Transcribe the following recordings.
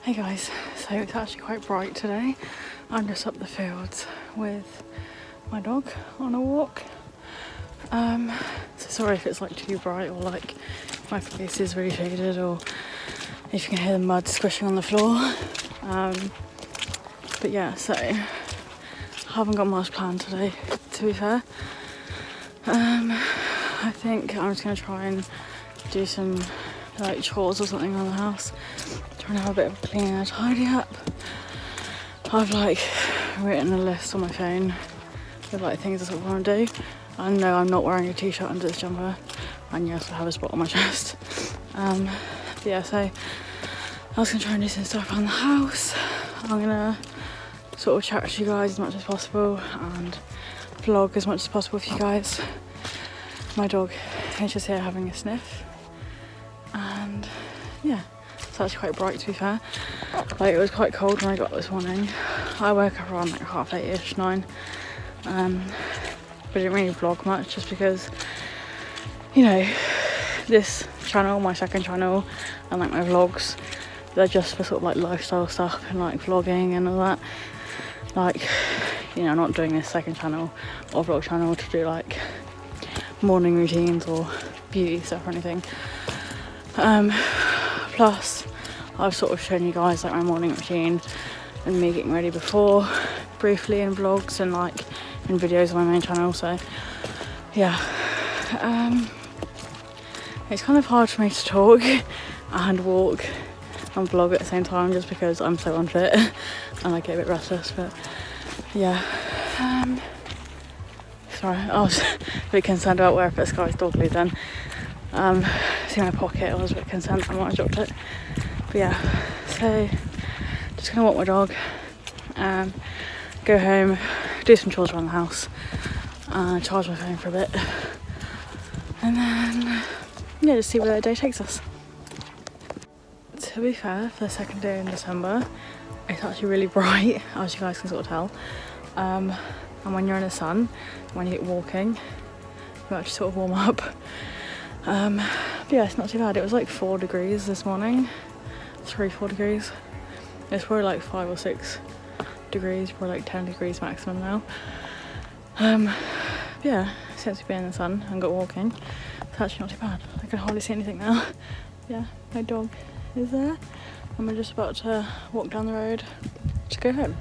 Hey guys, so it's actually quite bright today. I'm just up the fields with my dog on a walk. So sorry if it's like too bright or like my face is really shaded or if you can hear the mud squishing on the floor. But yeah, so I haven't got much planned today, to be fair. I think I'm just gonna try and do some like chores or something around the house. Trying to have a bit of a clean and tidy up. I've like written a list on my phone with like things I sort of want to do. I know I'm not wearing a t-shirt under this jumper, and yes, I have a spot on my chest. But yeah, so I was gonna try and do some stuff around the house. I'm gonna sort of chat to you guys as much as possible and vlog as much as possible for you guys. My dog is just here having a sniff, and yeah, it's actually quite bright to be fair. Like it was quite cold when I got up this morning. I woke up around like 8:30ish, 9. But I didn't really vlog much just because, you know, this channel, my second channel, and like my vlogs, they're just for sort of like lifestyle stuff and like vlogging and all that. Like, you know, I'm not doing this second channel or vlog channel to do like morning routines or beauty stuff or anything. Plus I've sort of shown you guys like my morning routine and me getting ready before briefly in vlogs and like in videos on my main channel, so yeah. It's kind of hard for me to talk and walk and vlog at the same time just because I'm so unfit and I get a bit restless, but yeah. Sorry, I was a bit concerned about where I put Sky's dog lead then. It's in my pocket. I was a bit concerned I might have dropped it. But yeah, so just gonna walk my dog, go home, do some chores around the house, charge my phone for a bit, and then yeah, just see where the day takes us. To be fair, for the second day in December, it's actually really bright, as you guys can sort of tell. And when you're in the sun, when you get walking, you actually sort of warm up. But yeah, it's not too bad. It was like 4 degrees this morning, 3-4 degrees. It's probably like 5 or 6 degrees, probably like 10 degrees maximum now. Yeah, since we've been in the sun and got walking, it's actually not too bad. I can hardly see anything now. Yeah, my dog is there, and we're just about to walk down the road to go home.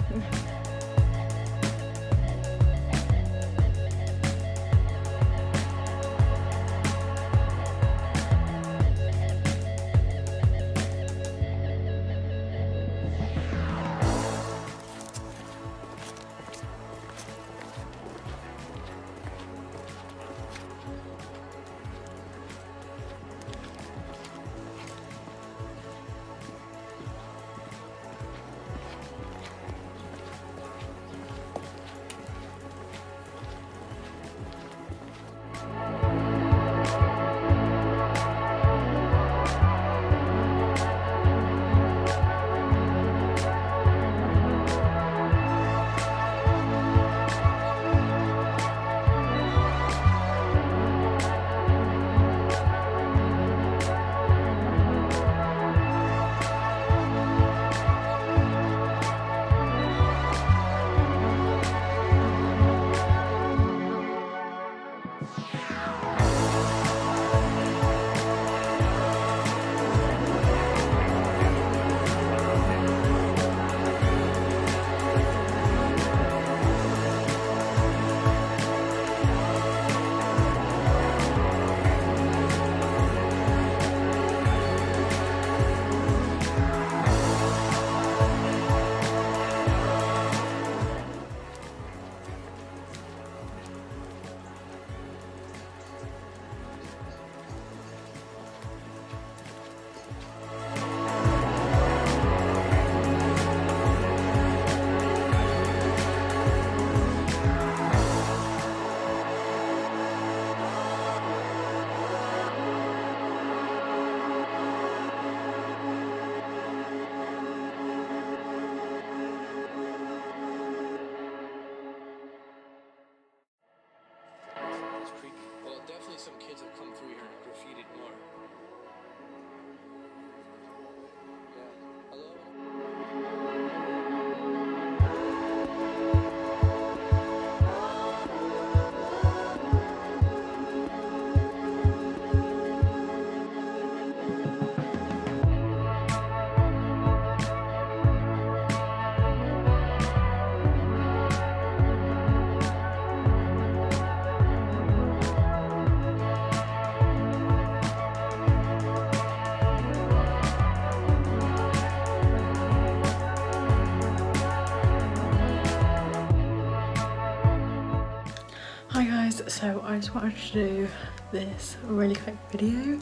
So I just wanted to do this really quick video.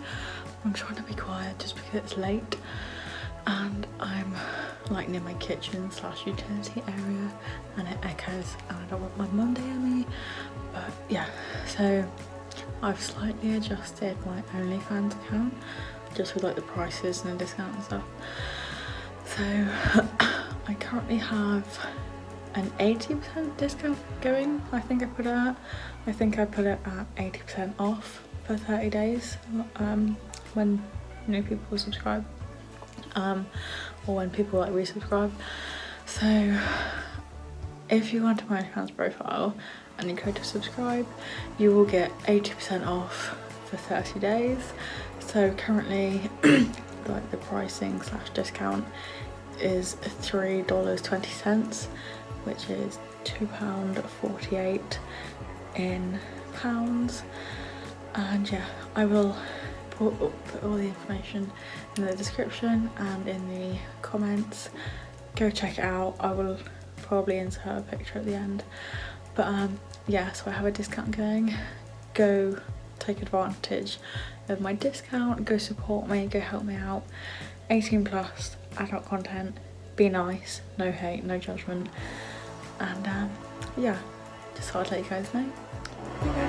I'm trying to be quiet just because it's late and I'm like near my kitchen / utility area and it echoes and I don't want my mum to hear me. But yeah, so I've slightly adjusted my OnlyFans account just with like the prices and the discount and stuff. So I currently have an 80% discount going. I think I put it at 80% off for 30 days when new people subscribe or when people like resubscribe. So if you go onto my account's profile and you go to subscribe, you will get 80% off for 30 days. So currently like the pricing / discount is $3.20, which is £2.48 in pounds. And yeah, I will put all the information in the description and in the comments. Go check it out. I will probably insert a picture at the end. But yeah, so I have a discount going. Go take advantage of my discount, go support me, go help me out. 18+, adult content, be nice, no hate, no judgment. And yeah, just thought I'd let you guys know. Okay.